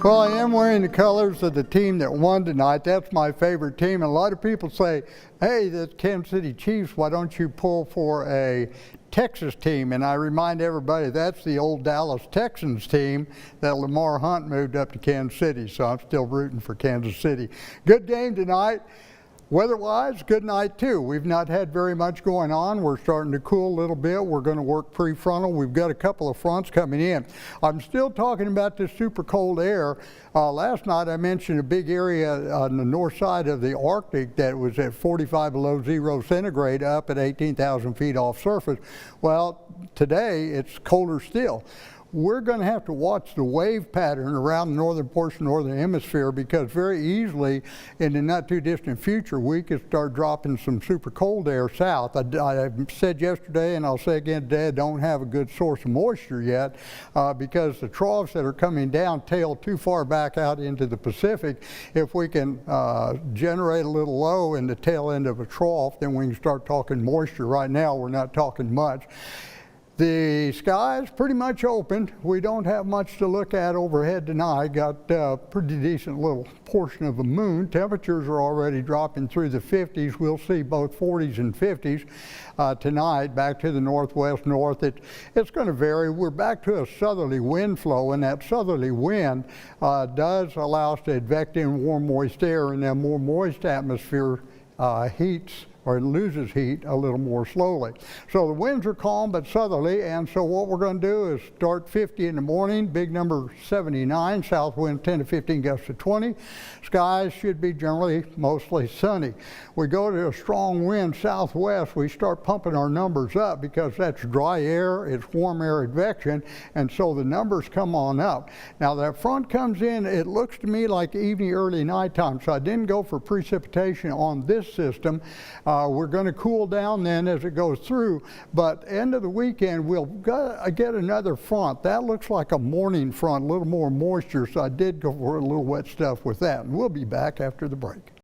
Well, I am wearing the colors of the team that won tonight. That's my favorite team. And a lot of people say, hey, the Kansas City Chiefs, why don't you pull for a Texas team? And I remind everybody that's the old Dallas Texans team that Lamar Hunt moved up to Kansas City. So I'm still rooting for Kansas City. Good game tonight. Weather-wise, good night too. We've not had very much going on. We're starting to cool a little bit. We're going to work prefrontal. We've got a couple of fronts coming in. I'm still talking about this super cold air. Last night I mentioned a big area on the north side of the Arctic that was at 45 below zero centigrade up at 18,000 feet off surface. Well, today it's colder still. We're going to have to watch the wave pattern around the northern portion of the northern hemisphere, because very easily in the not too distant future we could start dropping some super cold air south. I said yesterday, and I'll say again today, I don't have a good source of moisture yet because the troughs that are coming down tail too far back out into the Pacific. If we can generate a little low in the tail end of a trough, then we can start talking moisture. Right now we're not talking much. The sky is pretty much open. We don't have much to look at overhead tonight. Got a pretty decent little portion of the moon. Temperatures are already dropping through the 50s. We'll see both 40s and 50s tonight. Back to the northwest north. It's going to vary. We're back to a southerly wind flow, and that southerly wind does allow us to advect in warm, moist air, and that more moist atmosphere heats or loses heat a little more slowly. So the winds are calm but southerly, and so what we're going to do is start 50 in the morning, big number 79, south wind 10 to 15 gusts to 20. Skies should be generally mostly sunny. We go to a strong wind southwest, we start pumping our numbers up because that's dry air, it's warm air advection, and so the numbers come on up. Now that front comes in, it looks to me like evening, early nighttime, so I didn't go for precipitation on this system. We're going to cool down then as it goes through, but end of the weekend we'll get another front. That looks like a morning front, a little more moisture, so I did go for a little wet stuff with that. And we'll be back after the break.